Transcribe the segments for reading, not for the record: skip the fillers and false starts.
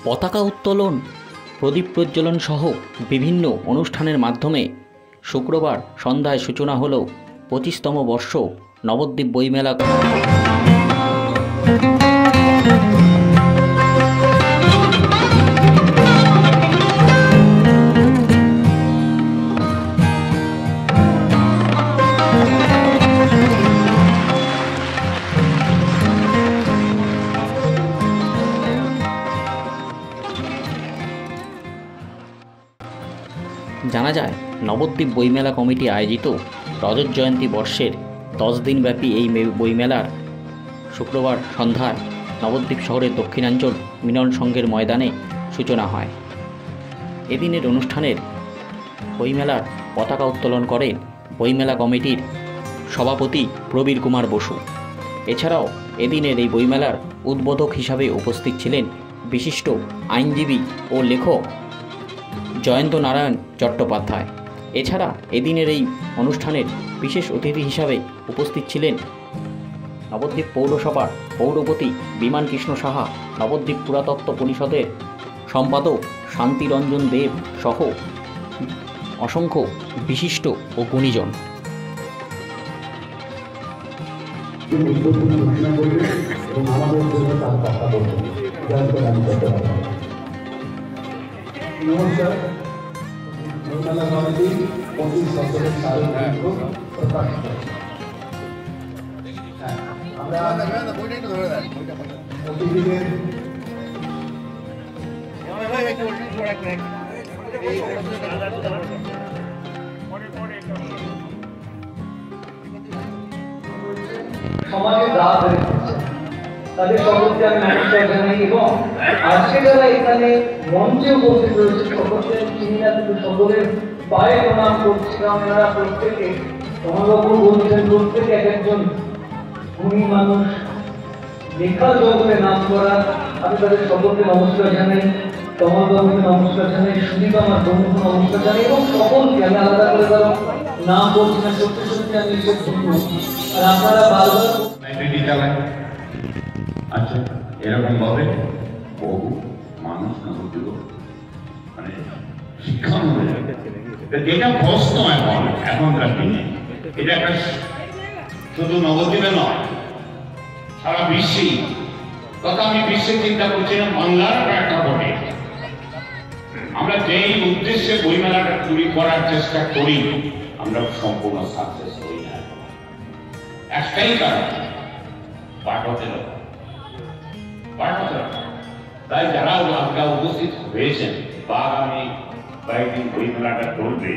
পতাকা উত্তোলন, প্রদীপ প্রজ্বলন সহ বিভিন্ন অনুষ্ঠানের মাধ্যমে শুক্রবার সন্ধ্যায় সূচনা হল 25তম বর্ষ নবদ্বীপ বইমেলা। জানা যায়, নবদ্বীপ বইমেলা কমিটি আয়োজিত রজত জয়ন্তী বর্ষের 10 দিনব্যাপী এই বইমেলার শুক্রবার সন্ধ্যায় নবদ্বীপ শহরের দক্ষিণাঞ্চল মিলন সংঘের ময়দানে সূচনা হয়। এদিনের অনুষ্ঠানের বইমেলার পতাকা উত্তোলন করেন বইমেলা কমিটির সভাপতি প্রবীর কুমার বসু। এছাড়াও এদিনের এই বইমেলার উদ্বোধক হিসাবে উপস্থিত ছিলেন বিশিষ্ট আইনজীবী ও লেখক জয়ন্ত নারায়ণ চট্টোপাধ্যায়। এছাড়া এদিনের এই অনুষ্ঠানের বিশেষ অতিথি হিসাবে উপস্থিত ছিলেন নবদ্বীপ পৌরসভার পৌরপতি বিমান কৃষ্ণ সাহা, নবদ্বীপ পুরাতত্ত্ব পরিষদের সম্পাদক শান্তিরঞ্জন দেব সহ অসংখ্য বিশিষ্ট ও গুণীজন। নমস্কার, বইমেলা কমিটি 25 বছরের সার্বজনীন প্রকাশ করেছে। আমরা অতিথিদের সমাজের রাত হয়ে গেছে, তাদের সকলকে আমি নমস্কার জানাই। এবং আজকে যারা এখানে মঞ্চে উপস্থিত রয়েছে সকলকে চিনি না, কিন্তু সকলের পায়ে প্রণাম করছি, কারণ এনারা প্রত্যেকে সমাজবাবু বলছেন প্রত্যেকে এক একজন গুণী মানুষ, লেখা জগতে নাম করা। আমি তাদের সকলকে নমস্কার জানাই, কমলবাবুকে নমস্কার জানাই, সুদীপ আমার বন্ধুকে নমস্কার জানাই এবং সকলকে আমি আলাদা করে কারো নাম বলছি না, সত্যি সত্যি আমি এসব শুনবো। আর আপনারা বারবার আচ্ছা, এরকম ভাবে বহু মানুষ নবদ্বীপ মানে শিক্ষা এটা প্রশ্ন এখনকার দিনে এটা একটা শুধু নবদ্বীপে নয়, সারা বিশ্বেই। তথা আমি বিশ্বে চিন্তা করছি না, বাংলার একটা বটে। আমরা যেই উদ্দেশ্যে বইমেলাটা তৈরি করার চেষ্টা করি, আমরা সম্পূর্ণ সাকসেস হই না। একটাই কারণ, পাঠকের তাই যারা আজকে উপস্থিত হয়েছেন বা আগামী কয়েকদিন বইমেলাটা চলবে,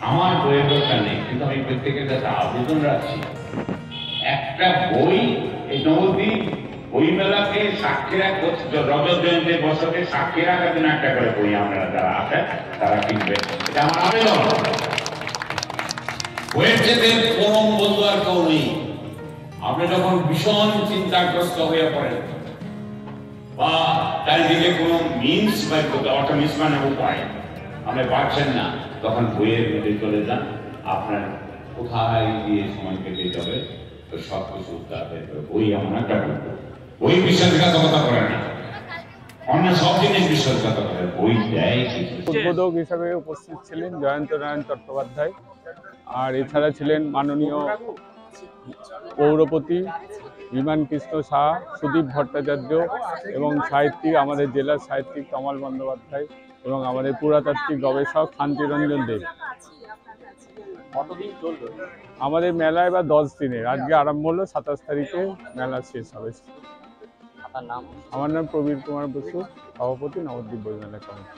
আমার বইয়ের দরকার নেই, কিন্তু আমি প্রত্যেকের কাছে আবেদন রাখছি, একটা বই এই নবদ্বীপ বইমেলাকে সাক্ষী রাখবো, রজত জয়ন্তী বছরকে সাক্ষী রাখার জন্য একটা করে বই আপনারা যারা আছেন তারা কিনবে, এটা আমার আবেদন। বইয়ের চেয়ে পরম বন্ধু আর কেউ নেই। আপনি যখন ভীষণ চিন্তাগ্রস্ত হয়ে পড়েন বা চারিদিকে কোনো মিন্স বা অটোমিস মানে উপায় আপনি পাচ্ছেন না, তখন বইয়ের মধ্যে চলে যান। আপনার কোথায় গিয়ে সময় কেটে যাবে, তো সব কিছু উদ্ধার হয়ে যাবে। বই এমন একটা বই বিশ্বাসঘাতকতা করে না, অন্য সব জিনিস বিশ্বাসঘাতকতা করে, বই দেয়। উদ্বোধক হিসাবে উপস্থিত ছিলেন জয়ন্ত নারায়ণ চট্টোপাধ্যায়, আর এছাড়া ছিলেন মাননীয় পৌরপতি বিমান কৃষ্ণ সাহা, সুদীপ ভট্টাচার্য এবং সাহিত্যিক, আমাদের জেলার সাহিত্যিক কমল বন্দ্যোপাধ্যায় এবং আমাদের পুরাতাত্ত্বিক গবেষক শান্তিরঞ্জন দেব। আমাদের মেলা এবার 10 দিনের, আজকে আরম্ভ হলো, 27 তারিখে মেলা শেষ হবে। আমার নাম প্রবীর কুমার বসু, সভাপতি, নবদ্বীপ বইমেলা কমিটি।